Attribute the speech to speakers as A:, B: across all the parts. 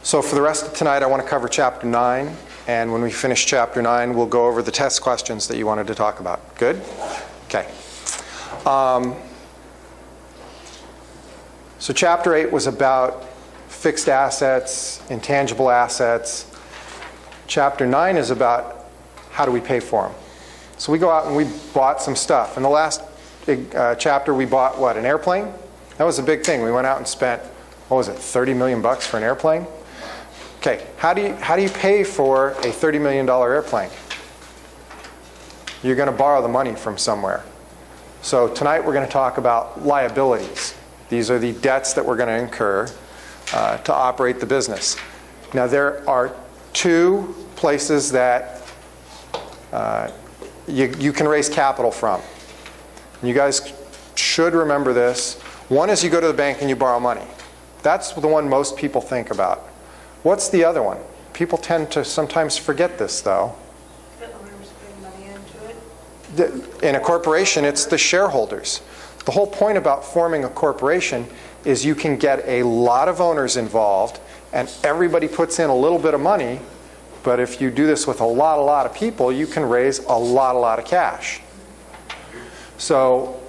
A: So for the rest of tonight, I want to cover Chapter 9, and when we finish Chapter 9, we'll go over the test questions that you wanted to talk about. Good? Okay. So Chapter 8 was about fixed assets, intangible assets. Chapter 9 is about how do we pay for them. So we go out and we bought some stuff. In the last chapter, we bought, what, an airplane? That was a big thing. We went out and spent, what was it, 30 million bucks for an airplane? Okay, how do you pay for a $30 million airplane? You're going to borrow the money from somewhere. So tonight we're going to talk about liabilities. These are the debts that we're going to incur to operate the business. Now there are two places that you can raise capital from. You guys should remember this. One is you go to the bank and you borrow money. That's the one most people think about. What's the other one? People tend to sometimes forget this, though. In a corporation, it's the shareholders. The whole point about forming a corporation is you can get a lot of owners involved and everybody puts in a little bit of money, but if you do this with a lot of people, you can raise a lot of cash. So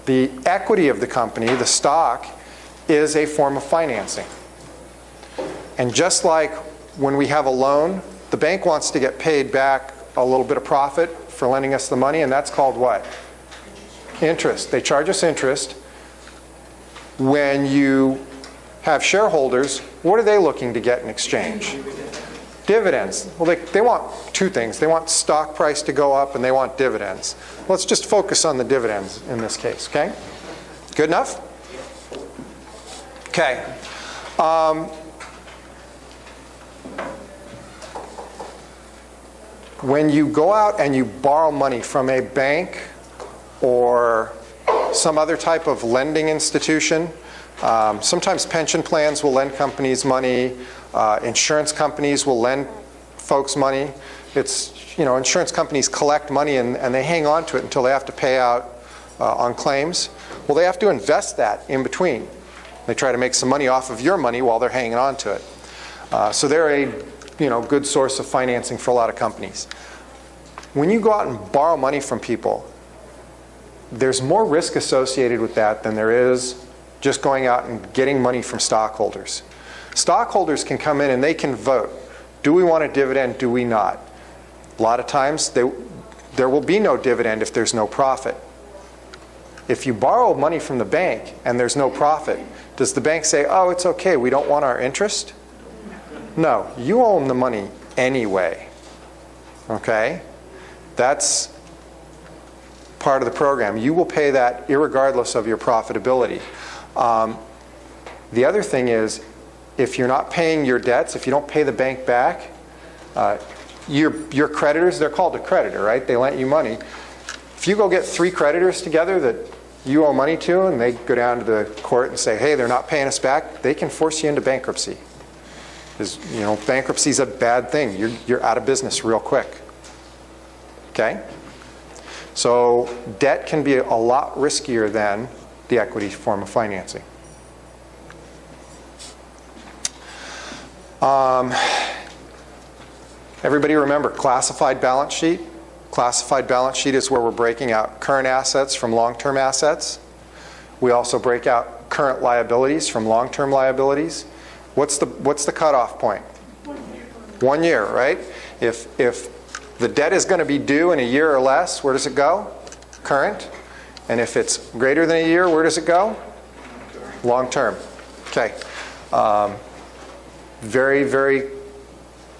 A: the equity of the company, the stock, is a form of financing. And just like when we have a loan, the bank wants to get paid back a little bit of profit for lending us the money, and that's called what? Interest. They charge us interest. When you have shareholders, what are they looking to get in exchange? Dividends. Well, they want two things. They want stock price to go up and they want dividends. Let's just focus on the dividends in this case, okay? Good enough? Okay. When you go out and you borrow money from a bank or some other type of lending institution, sometimes pension plans will lend companies money, insurance companies will lend folks money. It's, insurance companies collect money and they hang on to it until they have to pay out on claims. Well, they have to invest that in between. They try to make some money off of your money while they're hanging on to it. So they're a good source of financing for a lot of companies. When you go out and borrow money from people, there's more risk associated with that than there is just going out and getting money from stockholders. Stockholders can come in and they can vote. Do we want a dividend? Do we not? A lot of times there will be no dividend if there's no profit. If you borrow money from the bank and there's no profit, does the bank say, oh, it's okay, we don't want our interest? No, you own the money anyway. Okay? That's part of the program. You will pay that irregardless of your profitability. The other thing is, if you're not paying your debts, if you don't pay the bank back, your creditors, they're called a creditor, right? They lent you money. If you go get 3 creditors together that you owe money to and they go down to the court and say, hey, they're not paying us back, they can force you into bankruptcy. Because, bankruptcy is a bad thing. You're out of business real quick. Okay? So debt can be a lot riskier than the equity form of financing. Everybody remember classified balance sheet? Classified balance sheet is where we're breaking out current assets from long-term assets. We also break out current liabilities from long-term liabilities. What's the cutoff point? 1 year, right? If the debt is going to be due in a year or less, where does it go? Current. And if it's greater than a year, where does it go? Long term. Okay. Very, very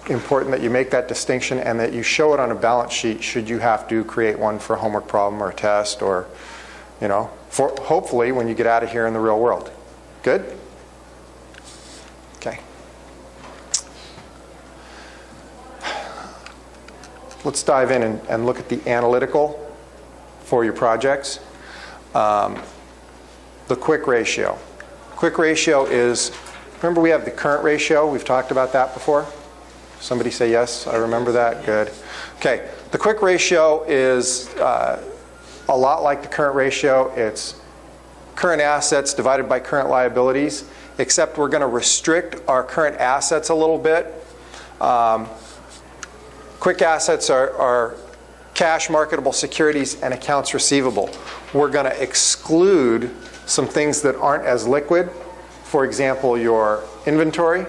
A: important that you make that distinction and that you show it on a balance sheet should you have to create one for a homework problem or a test or, for hopefully when you get out of here in the real world. Good? Okay. Let's dive in and look at the analytical for your projects. The quick ratio. Quick ratio is, remember we have the current ratio? We've talked about that before. Somebody say yes, I remember that. Good. Okay, the quick ratio is a lot like the current ratio. It's current assets divided by current liabilities, except we're going to restrict our current assets a little bit. Quick assets are cash, marketable securities, and accounts receivable. We're going to exclude some things that aren't as liquid. For example, your inventory.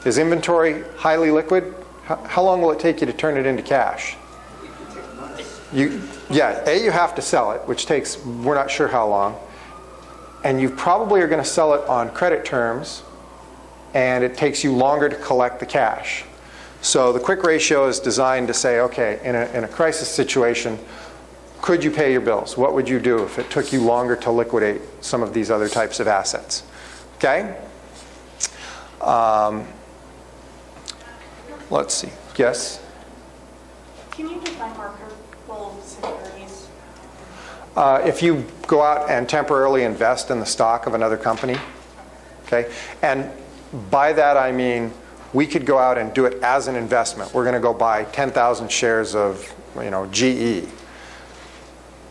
A: Is inventory highly liquid? How long will it take you to turn it into cash? You have to sell it, which takes, we're not sure how long. And you probably are going to sell it on credit terms, and it takes you longer to collect the cash. So the quick ratio is designed to say, okay, in a crisis situation, could you pay your bills? What would you do if it took you longer to liquidate some of these other types of assets? Okay? Let's see. Yes?
B: Can you define marketable securities?
A: If you go out and temporarily invest in the stock of another company, okay? And by that I mean we could go out and do it as an investment. We're going to go buy 10,000 shares of, GE.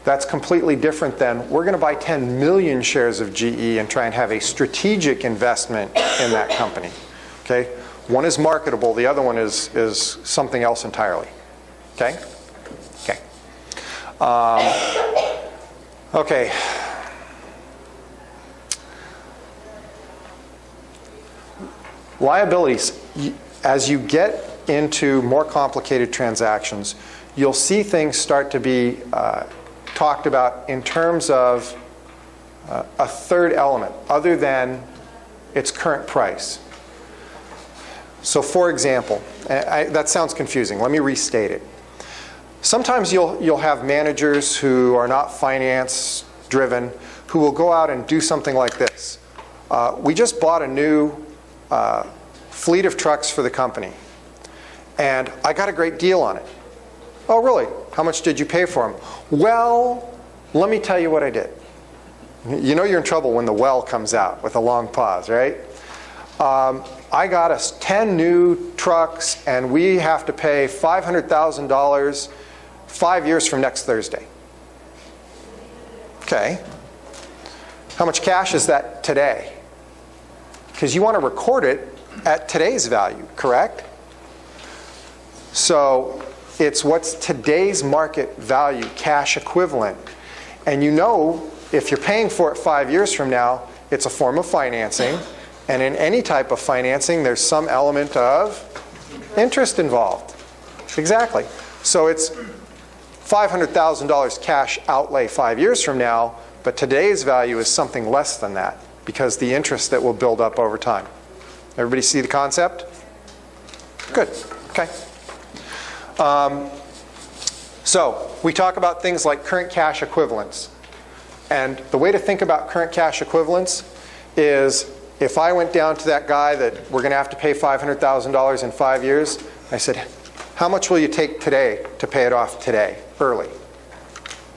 A: That's completely different than we're going to buy 10 million shares of GE and try and have a strategic investment in that company. Okay? One is marketable, the other one is something else entirely. Okay? Okay. Okay. Liabilities. As you get into more complicated transactions, you'll see things start to be talked about in terms of a third element other than its current price. So for example, that sounds confusing. Let me restate it. Sometimes you'll have managers who are not finance driven who will go out and do something like this. We just bought a new fleet of trucks for the company, and I got a great deal on it. Oh, really? How much did you pay for them? Well, let me tell you what I did. You know you're in trouble when the well comes out with a long pause, right? I got us 10 new trucks, and we have to pay $500,000 5 years from next Thursday. Okay. How much cash is that today? Because you want to record it at today's value, correct? So it's what's today's market value, cash equivalent. And if you're paying for it 5 years from now, it's a form of financing. And in any type of financing, there's some element of interest involved. Exactly. So it's $500,000 cash outlay 5 years from now, but today's value is something less than that because the interest that will build up over time. Everybody see the concept? Good. Okay. So we talk about things like current cash equivalents. And the way to think about current cash equivalents is if I went down to that guy that we're going to have to pay $500,000 in 5 years, I said, how much will you take today to pay it off today, early?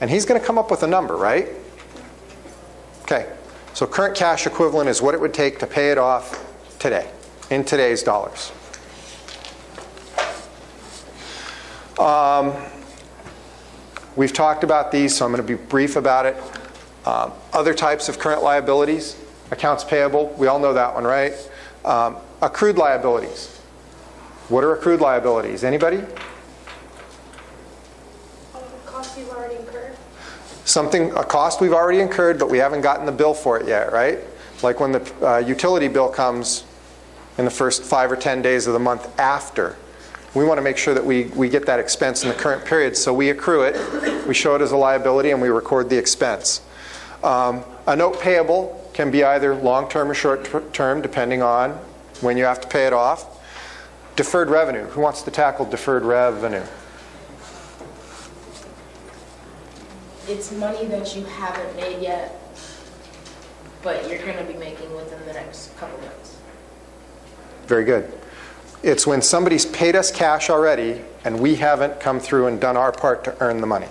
A: And he's going to come up with a number, right? Okay. So current cash equivalent is what it would take to pay it off today, in today's dollars. We've talked about these, so I'm going to be brief about it. Other types of current liabilities, accounts payable, we all know that one, right? Accrued liabilities. What are accrued liabilities? Anybody?
B: A cost you've already incurred.
A: A cost we've already incurred, but we haven't gotten the bill for it yet, right? Like when the utility bill comes in the first 5 or 10 days of the month after. We want to make sure that we get that expense in the current period, so we accrue it, we show it as a liability, and we record the expense. A note payable can be either long-term or short-term, depending on when you have to pay it off. Deferred revenue. Who wants to tackle deferred revenue?
C: It's money that you haven't made yet, but you're going to be making within the next couple months. Very good.
A: It's when somebody's paid us cash already and we haven't come through and done our part to earn the money.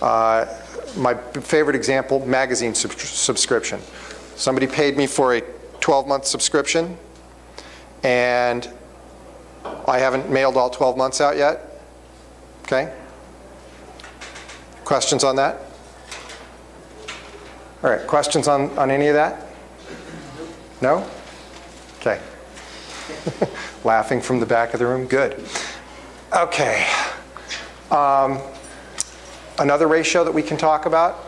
A: My favorite example, magazine subscription. Somebody paid me for a 12-month subscription and I haven't mailed all 12 months out yet. Okay? Questions on that? All right, questions on any of that? No? Okay. Laughing from the back of the room, good. Okay. Another ratio that we can talk about.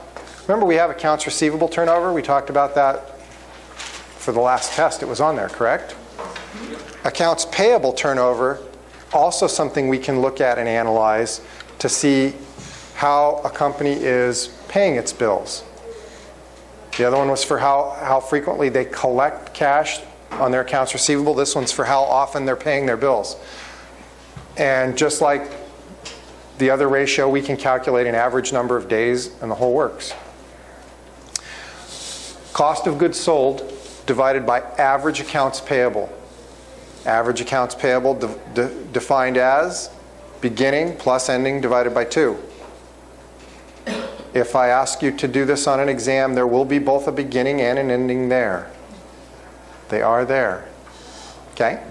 A: Remember, we have accounts receivable turnover. We talked about that for the last test. It was on there, correct? Accounts payable turnover, also something we can look at and analyze to see how a company is paying its bills. The other one was for how frequently they collect cash on their accounts receivable. This one's for how often they're paying their bills. And just like the other ratio, we can calculate an average number of days and the whole works. Cost of goods sold divided by average accounts payable. Average accounts payable defined as beginning plus ending divided by 2. If I ask you to do this on an exam, there will be both a beginning and an ending there. They are there. Okay?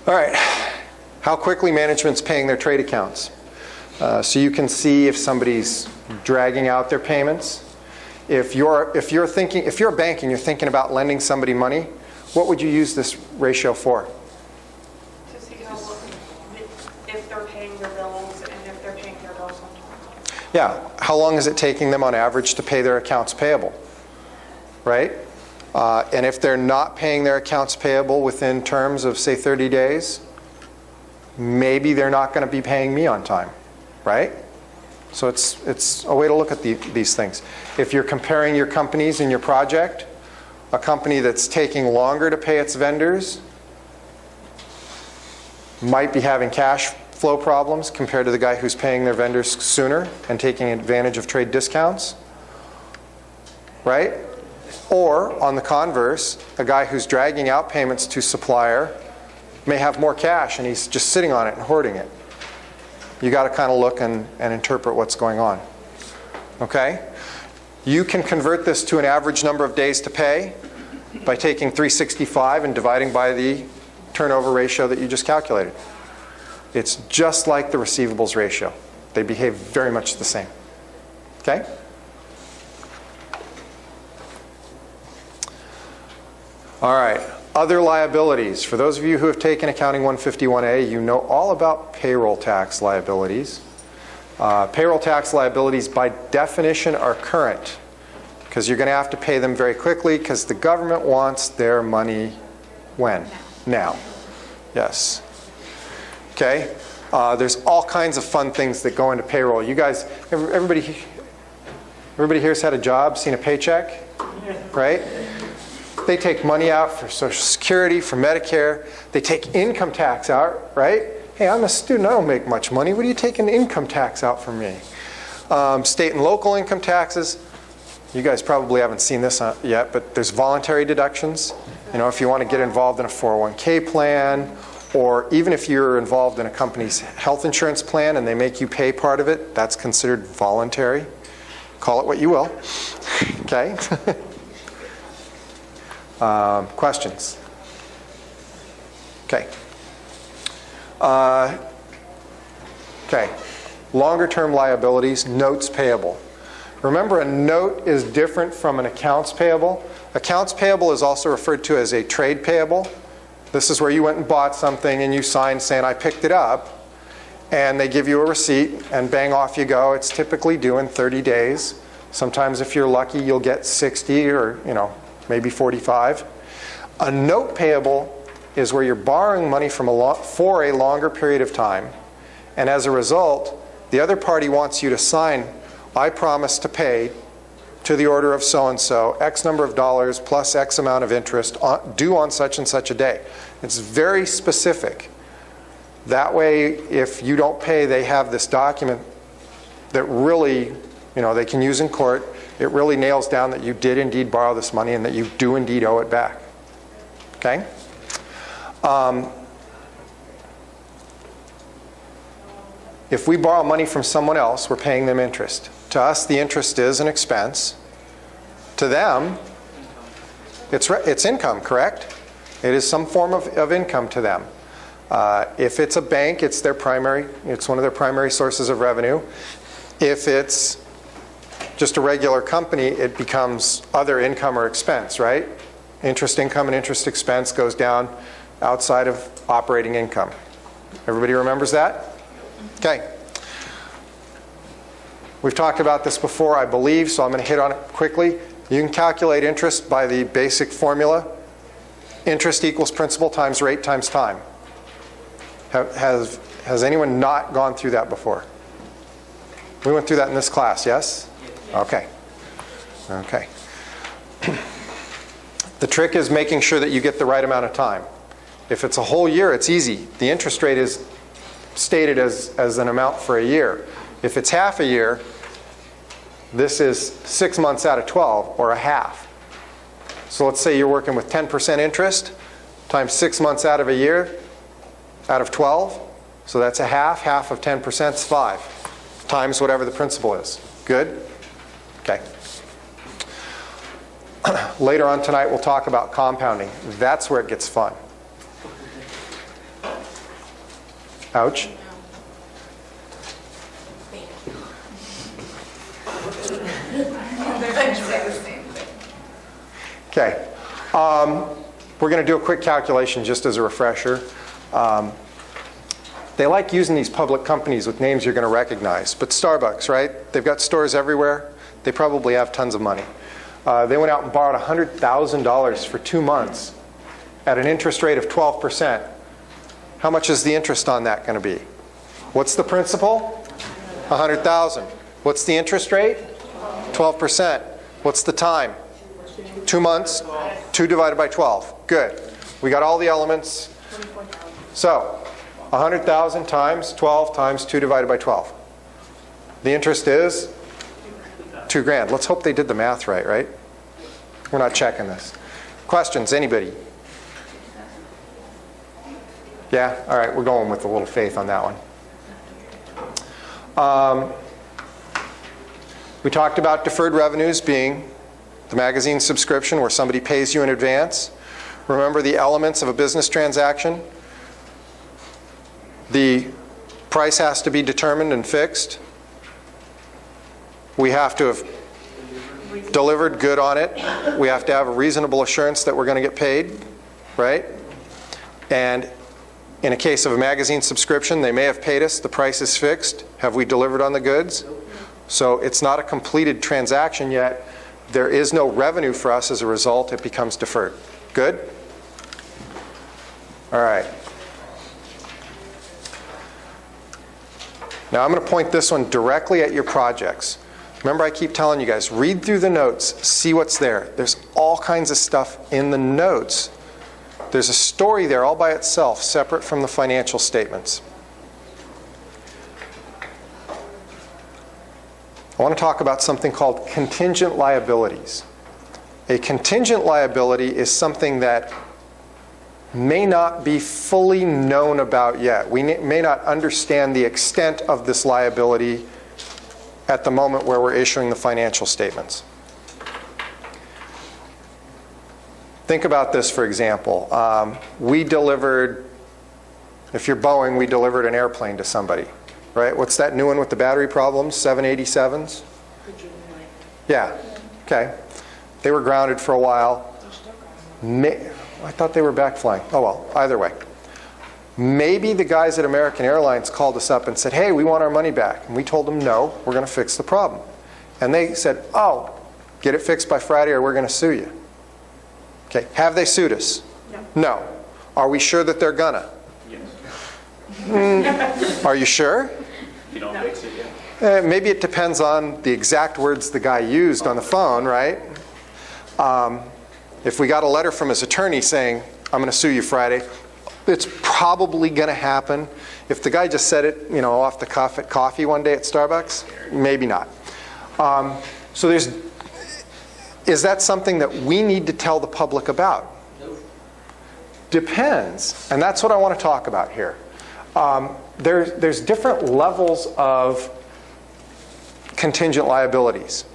A: All right. How quickly management's paying their trade accounts. So you can see if somebody's dragging out their payments. If you're a bank and you're thinking about lending somebody money, what would you use this ratio for?
B: To see if they're paying their bills and if they're paying their bills on time.
A: Yeah. How long is it taking them on average to pay their accounts payable? Right? And if they're not paying their accounts payable within terms of, say, 30 days, maybe they're not going to be paying me on time, right? So it's a way to look at these things. If you're comparing your companies in your project, a company that's taking longer to pay its vendors might be having cash flow problems compared to the guy who's paying their vendors sooner and taking advantage of trade discounts, right? Or, on the converse, a guy who's dragging out payments to supplier may have more cash and he's just sitting on it and hoarding it. You got to kind of look and interpret what's going on. Okay? You can convert this to an average number of days to pay by taking 365 and dividing by the turnover ratio that you just calculated. It's just like the receivables ratio. They behave very much the same. Okay? All right. Other liabilities. For those of you who have taken Accounting 151A, you know all about payroll tax liabilities. Payroll tax liabilities, by definition, are current because you're going to have to pay them very quickly because the government wants their money when? Now. Yes. Okay? There's all kinds of fun things that go into payroll. You guys, everybody here's had a job, seen a paycheck, right? They take money out for Social Security, for Medicare. They take income tax out, right? Hey, I'm a student. I don't make much money. What are you taking income tax out from me? State and local income taxes. You guys probably haven't seen this yet, but there's voluntary deductions. You know, if you want to get involved in a 401k plan, or even if you're involved in a company's health insurance plan and they make you pay part of it, that's considered voluntary. Call it what you will. Okay? Questions? Okay. Okay. Longer term liabilities, notes payable. Remember, a note is different from an accounts payable. Accounts payable is also referred to as a trade payable. This is where you went and bought something and you signed saying, I picked it up, and they give you a receipt and bang, off you go. It's typically due in 30 days. Sometimes if you're lucky, you'll get 60 or, maybe 45. A note payable is where you're borrowing money for a longer period of time, and as a result, the other party wants you to sign, I promise to pay to the order of so-and-so, X number of dollars plus X amount of interest due on such and such a day. It's very specific. That way, if you don't pay, they have this document that really, they can use in court. It really nails down that you did indeed borrow this money and that you do indeed owe it back. Okay? If we borrow money from someone else, we're paying them interest. To us, the interest is an expense. To them, it's income, correct? It is some form of income to them. If it's a bank, it's one of their primary sources of revenue. If it's just a regular company, it becomes other income or expense, right? Interest income and interest expense goes down outside of operating income. Everybody remembers that? Okay. We've talked about this before, I believe, so I'm going to hit on it quickly. You can calculate interest by the basic formula. Interest equals principal times rate times time. Has anyone not gone through that before? We went through that in this class, yes? Okay. Okay. The trick is making sure that you get the right amount of time. If it's a whole year, it's easy. The interest rate is stated as an amount for a year. If it's half a year, this is 6 months out of 12, or a half. So let's say you're working with 10% interest times 6 months out of a year, out of 12. So that's a half. Half of 10% is 5, times whatever the principal is. Good? Okay. Later on tonight, we'll talk about compounding. That's where it gets fun. Ouch. Okay. We're going to do a quick calculation just as a refresher. They like using these public companies with names you're going to recognize. But Starbucks, right? They've got stores everywhere. They probably have tons of money. They went out and borrowed $100,000 for 2 months at an interest rate of 12%. How much is the interest on that going to be? What's the principal? $100,000. What's the interest rate? 12%. What's the time? 2 months. 2 divided by 12. Good. We got all the elements. So, 100,000 times 12 times 2 divided by 12. The interest is $2,000. Let's hope they did the math right? We're not checking this. Questions? Anybody? Yeah? All right, we're going with a little faith on that one. We talked about deferred revenues being the magazine subscription where somebody pays you in advance. Remember the elements of a business transaction? The price has to be determined and fixed. We have to have delivered good on it. We have to have a reasonable assurance that we're going to get paid, right? And in a case of a magazine subscription, they may have paid us, the price is fixed. Have we delivered on the goods? So it's not a completed transaction yet. There is no revenue for us as a result. It becomes deferred. Good? All right. Now I'm going to point this one directly at your projects. Remember, I keep telling you guys, read through the notes, see what's there. There's all kinds of stuff in the notes. There's a story there all by itself, separate from the financial statements. I want to talk about something called contingent liabilities. A contingent liability is something that may not be fully known about yet. We may not understand the extent of this liability at the moment where we're issuing the financial statements. Think about this, for example. We delivered, if you're Boeing, we delivered an airplane to somebody, right? What's that new one with the battery problems? 787s? Yeah. Okay. They were grounded for a while. I thought they were back flying. Oh well, either way. Maybe the guys at American Airlines called us up and said, hey, we want our money back. And we told them, no, we're going to fix the problem. And they said, oh, get it fixed by Friday or we're going to sue you. Okay, have they sued us?
B: No.
A: No. Are we sure that they're gonna? Yes. Are you sure?
D: You don't fix it yet.
A: Maybe it depends on the exact words the guy used on the phone, right? If we got a letter from his attorney saying, I'm going to sue you Friday, it's probably going to happen. If the guy just said it, off the cuff at coffee one day at Starbucks, maybe not. So is that something that we need to tell the public about? No. Depends, and that's what I want to talk about here. There's different levels of contingent liabilities.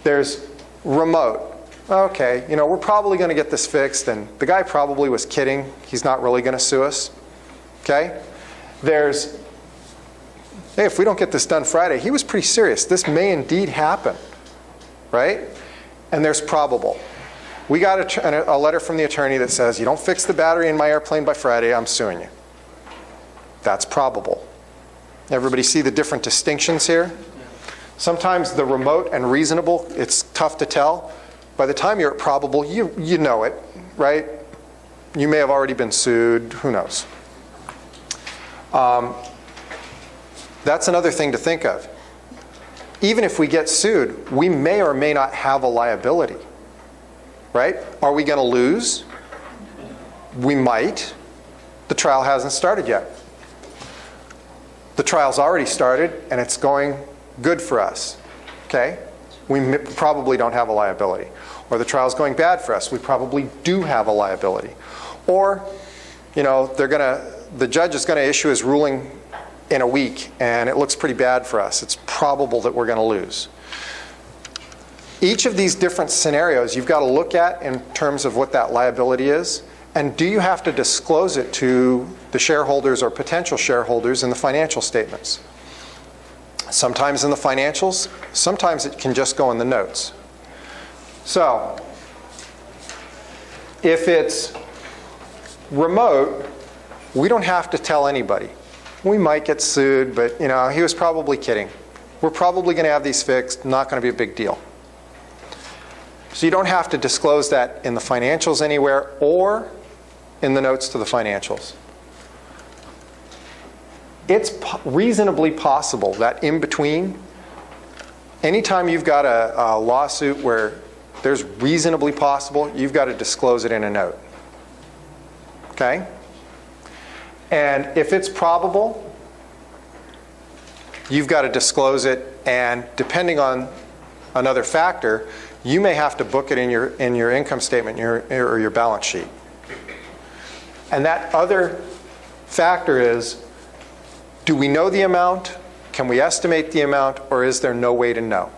A: There's remote. Okay, we're probably going to get this fixed, and the guy probably was kidding. He's not really going to sue us. Okay? There's, hey, if we don't get this done Friday, he was pretty serious. This may indeed happen. right? And there's probable. We got a letter from the attorney that says, you don't fix the battery in my airplane by Friday, I'm suing you. That's probable. Everybody see the different distinctions here? Sometimes the remote and reasonable, it's tough to tell. By the time you're at probable, you know it, right? You may have already been sued, who knows? That's another thing to think of. Even if we get sued, we may or may not have a liability, right? Are we going to lose? We might. The trial hasn't started yet. The trial's already started, and it's going good for us, okay? We probably don't have a liability. Or the trial's going bad for us. We probably do have a liability. Or, you know, the judge is going to issue his ruling in a week, and it looks pretty bad for us. It's probable that we're going to lose. Each of these different scenarios you've got to look at in terms of what that liability is, and do you have to disclose it to the shareholders or potential shareholders in the financial statements? Sometimes in the financials, sometimes it can just go in the notes. So, if it's remote, we don't have to tell anybody. We might get sued, but you know, he was probably kidding. We're probably going to have these fixed, not going to be a big deal. So you don't have to disclose that in the financials anywhere or in the notes to the financials. It's reasonably possible that in between, anytime you've got a lawsuit where there's reasonably possible, you've got to disclose it in a note. Okay? And if it's probable, you've got to disclose it, and depending on another factor, you may have to book it in your income statement or your balance sheet. And that other factor is, do we know the amount? Can we estimate the amount? Or is there no way to know?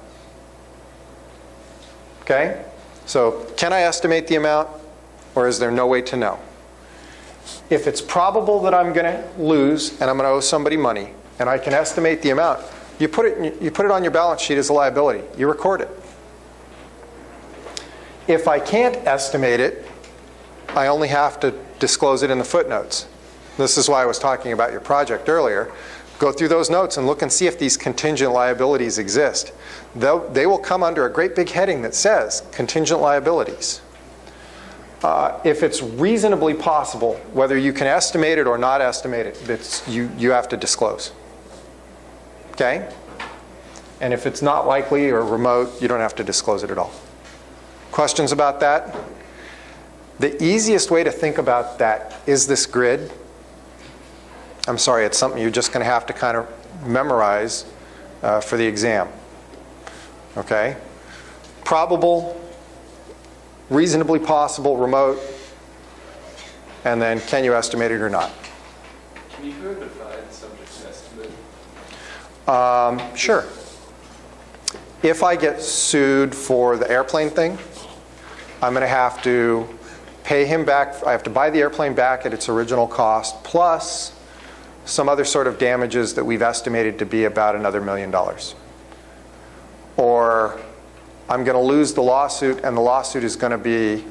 A: Okay? So, can I estimate the amount? Or is there no way to know? If it's probable that I'm going to lose and I'm going to owe somebody money, and I can estimate the amount, you put it on your balance sheet as a liability. You record it. If I can't estimate it, I only have to disclose it in the footnotes. This is why I was talking about your project earlier. Go through those notes and look and see if these contingent liabilities exist. They will come under a great big heading that says contingent liabilities. If it's reasonably possible, whether you can estimate it or not estimate it, you have to disclose. Okay? And if it's not likely or remote, you don't have to disclose it at all. Questions about that? The easiest way to think about that is this grid. I'm sorry, it's something you're just going to have to kind of memorize for the exam. Okay? Probable, reasonably possible, remote, and then can you estimate it or not?
D: Can you go define subject to estimate?
A: Sure. If I get sued for the airplane thing, I'm going to have to pay him back. I have to buy the airplane back at its original cost, plus some other sort of damages that we've estimated to be about another $1 million. Or I'm going to lose the lawsuit, and the lawsuit is going to be,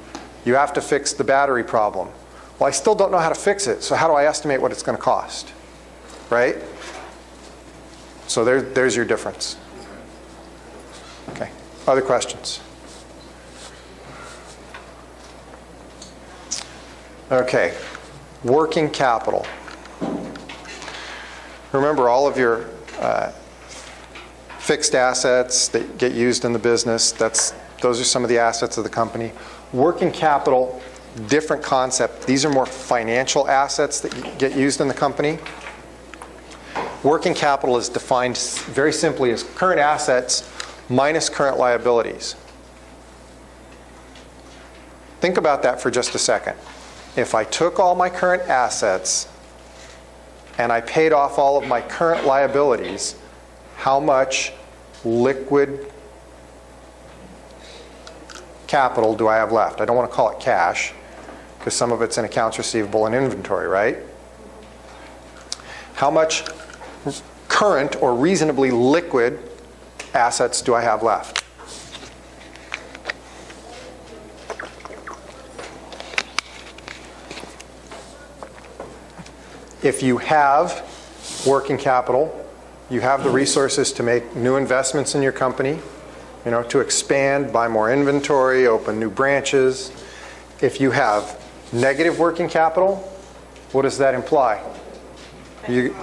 A: you have to fix the battery problem. Well, I still don't know how to fix it, so how do I estimate what it's going to cost? Right? So there's your difference. Okay. Other questions? Okay. Working capital. Remember, all of your fixed assets that get used in the business, those are some of the assets of the company. Working capital, different concept. These are more financial assets that get used in the company. Working capital is defined very simply as current assets minus current liabilities. Think about that for just a second. If I took all my current assets and I paid off all of my current liabilities, how much liquid capital do I have left? I don't want to call it cash, because some of it's in accounts receivable and inventory, right? How much current or reasonably liquid assets do I have left? If you have working capital, you have the resources to make new investments in your company, to expand, buy more inventory, open new branches. If you have negative working capital, what does that imply? You're going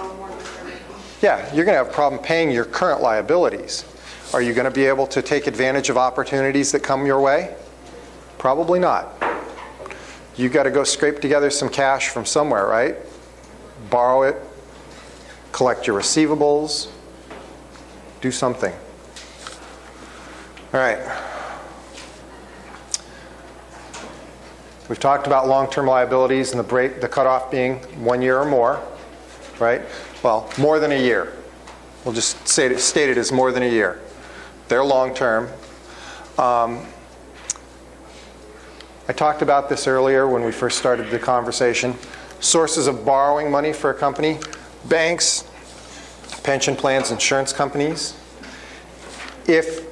A: to have a problem paying your current liabilities. Are you going to be able to take advantage of opportunities that come your way? Probably not. You've got to go scrape together some cash from somewhere, right? Borrow it, collect your receivables, do something. All right. We've talked about long-term liabilities and the cutoff being 1 year or more, right? Well, more than a year. We'll just state it as more than a year. They're long-term. I talked about this earlier when we first started the conversation. Sources of borrowing money for a company: banks, pension plans, insurance companies. If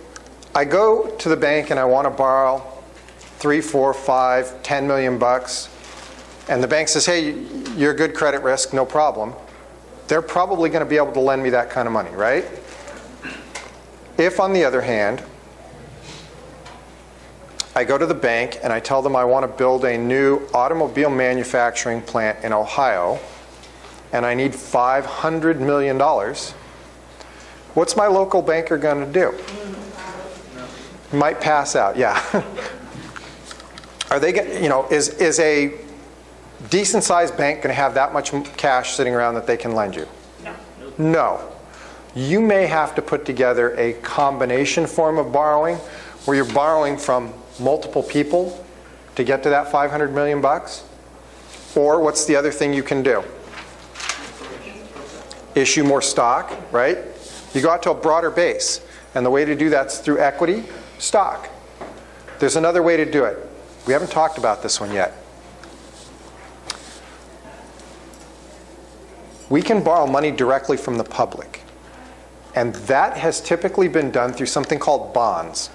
A: I go to the bank and I want to borrow 3, 4, 5, 10 million bucks, and the bank says, hey, you're a good credit risk, no problem, they're probably going to be able to lend me that kind of money, right? If, on the other hand, I go to the bank and I tell them I want to build a new automobile manufacturing plant in Ohio, and I need $500 million, what's my local banker going to do? Might pass out, yeah. Are they is a decent sized bank going to have that much cash sitting around that they can lend you? No. You may have to put together a combination form of borrowing where you're borrowing from multiple people to get to that 500 million bucks. Or what's the other thing you can do? Issue more stock, right? You go out to a broader base, and the way to do that's through equity, stock. There's another way to do it. We haven't talked about this one yet. We can borrow money directly from the public. And that has typically been done through something called bonds.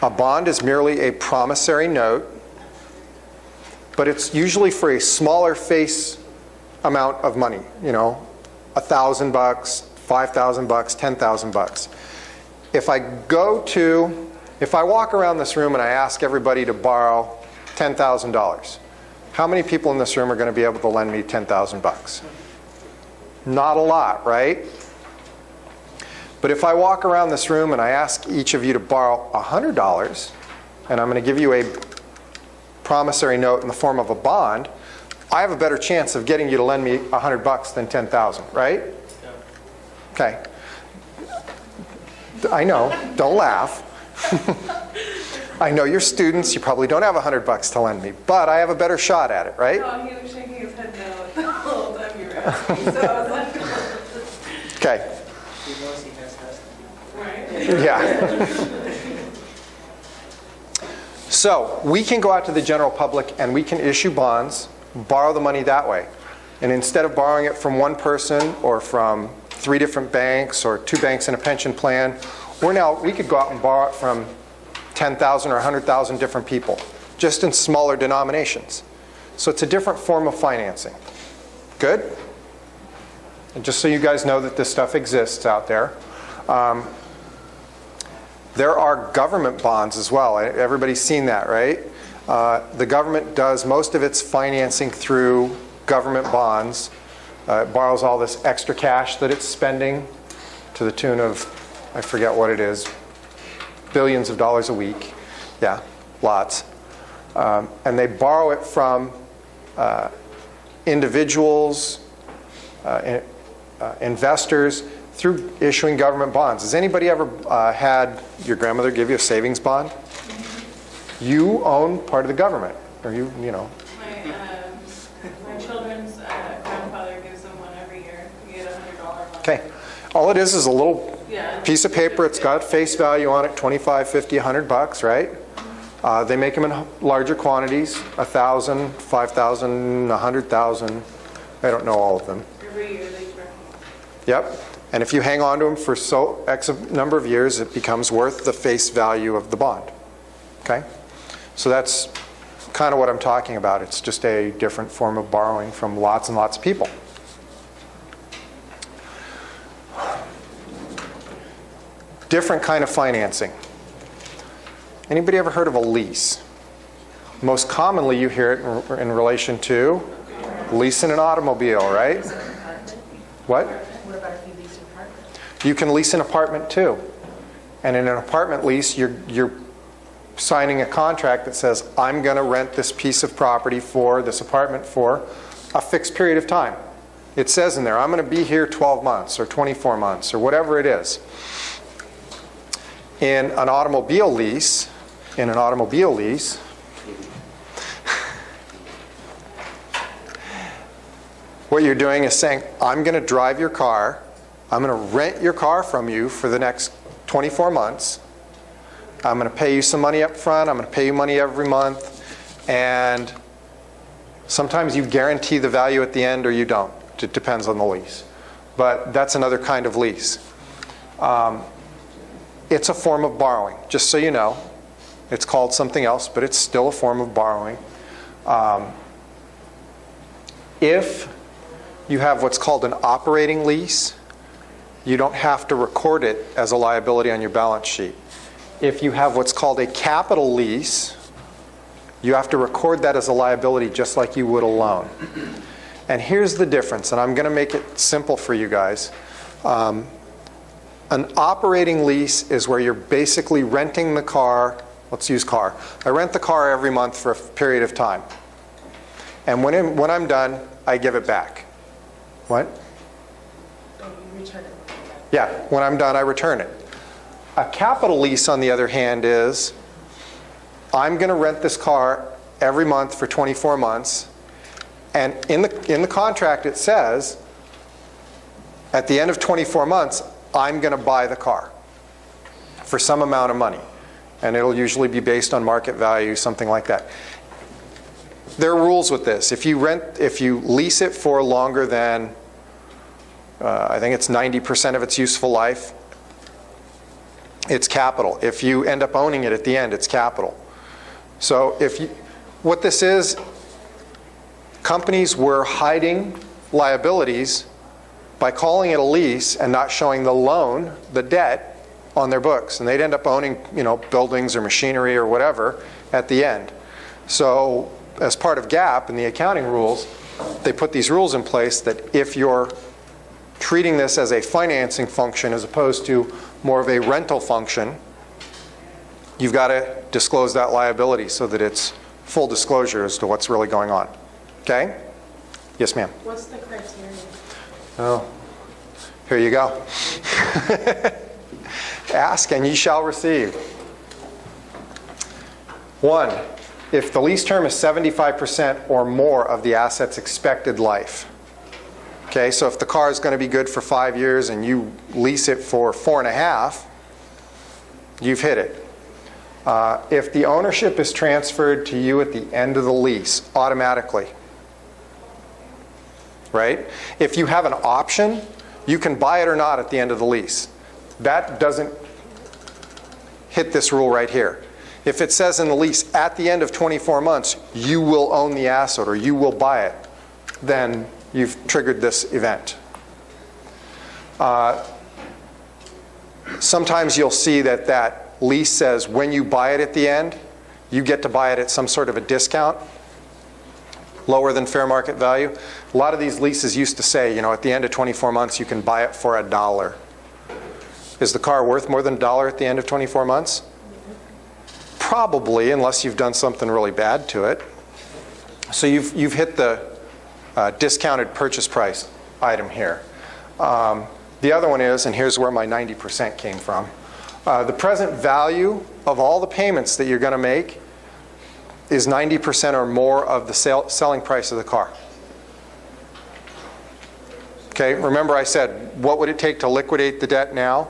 A: A bond is merely a promissory note, but it's usually for a smaller face amount of money, $1,000, $5,000, $10,000. If I walk around this room and I ask everybody to borrow $10,000, how many people in this room are going to be able to lend me 10,000 bucks? Not a lot, right? But if I walk around this room and I ask each of you to borrow $100, and I'm going to give you a promissory note in the form of a bond, I have a better chance of getting you to lend me 100 bucks than 10,000, right? Okay. I know, don't laugh. I know you're students, you probably don't have 100 bucks to lend me, but I have a better shot at it, right?
B: No, he was shaking his head no the whole time you were asking, so I was like,
A: Okay.
D: He knows he has custody.
B: right?
A: Yeah. So we can go out to the general public and we can issue bonds, borrow the money that way. And instead of borrowing it from one person or from 3 different banks or 2 banks in a pension plan, we could go out and borrow it from 10,000 or 100,000 different people, just in smaller denominations. So it's a different form of financing. Good? And just so you guys know that this stuff exists out there. There are government bonds as well. Everybody's seen that, right? The government does most of its financing through government bonds. It borrows all this extra cash that it's spending to the tune of, I forget what it is, billions of dollars a week. Yeah, lots. And they borrow it from individuals, investors, through issuing government bonds. Has anybody ever had your grandmother give you a savings bond? You own part of the government, or you know.
B: My children's grandfather gives them one every year. You get a $100 bond.
A: Okay. All it is a little piece of paper. It's got face value on it, 25, 50, 100 bucks, right? They make them in larger quantities, 1,000, 5,000, 100,000. I don't know all of them.
B: Every year they turn.
A: Yep. And if you hang on to them for X number of years, it becomes worth the face value of the bond. Okay? So that's kind of what I'm talking about. It's just a different form of borrowing from lots and lots of people. Different kind of financing. Anybody ever heard of a lease? Most commonly you hear it in relation to leasing an automobile, right? What?
C: What about if you lease an apartment?
A: You can lease an apartment too. And in an apartment lease, you're signing a contract that says, I'm going to rent this piece of property for this apartment for a fixed period of time. It says in there, I'm going to be here 12 months or 24 months or whatever it is. In an automobile lease, what you're doing is saying, I'm going to drive your car, I'm going to rent your car from you for the next 24 months. I'm going to pay you some money up front, I'm going to pay you money every month, and sometimes you guarantee the value at the end or you don't. It depends on the lease. But that's another kind of lease. It's a form of borrowing, just so you know. It's called something else, but it's still a form of borrowing. If you have what's called an operating lease, you don't have to record it as a liability on your balance sheet. If you have what's called a capital lease, you have to record that as a liability just like you would a loan. And here's the difference, and I'm going to make it simple for you guys. An operating lease is where you're basically renting the car. Let's use car. I rent the car every month for a period of time. And when I'm done, I give it back. What?
C: You return it.
A: Yeah, when I'm done, I return it. A capital lease, on the other hand, is I'm going to rent this car every month for 24 months. And in the contract it says, at the end of 24 months, I'm going to buy the car for some amount of money. And it'll usually be based on market value, something like that. There are rules with this. If you lease it for longer than, I think it's 90% of its useful life, it's capital. If you end up owning it at the end, it's capital. So what this is, companies were hiding liabilities by calling it a lease and not showing the loan, the debt, on their books. And they'd end up owning, buildings or machinery or whatever at the end. So as part of GAAP and the accounting rules, they put these rules in place that if you're treating this as a financing function as opposed to more of a rental function, you've got to disclose that liability so that it's full disclosure as to what's really going on. Okay? Yes, ma'am.
C: What's the criteria?
A: Oh, here you go. Ask and ye shall receive. 1, if the lease term is 75% or more of the asset's expected life. Okay, so if the car is going to be good for 5 years and you lease it for 4.5, you've hit it. If the ownership is transferred to you at the end of the lease automatically, right? If you have an option, you can buy it or not at the end of the lease. That doesn't hit this rule right here. If it says in the lease, at the end of 24 months, you will own the asset or you will buy it, then you've triggered this event. Sometimes you'll see that lease says when you buy it at the end, you get to buy it at some sort of a discount, lower than fair market value. A lot of these leases used to say, at the end of 24 months, you can buy it for $1. Is the car worth more than $1 at the end of 24 months? Probably, unless you've done something really bad to it. So you've hit the discounted purchase price item here. The other one is, and here's where my 90% came from, the present value of all the payments that you're going to make is 90% or more of the selling price of the car. Okay, remember I said, what would it take to liquidate the debt now?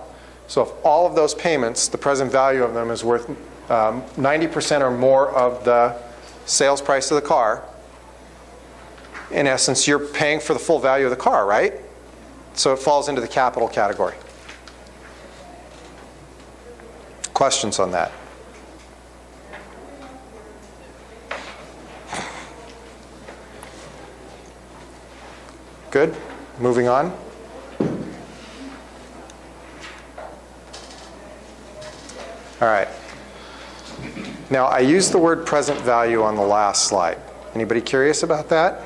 A: So if all of those payments, the present value of them is worth 90% or more of the sales price of the car, in essence, you're paying for the full value of the car, right? So it falls into the capital category. Questions on that? Good? Moving on. All right. Now, I used the word present value on the last slide. Anybody curious about that?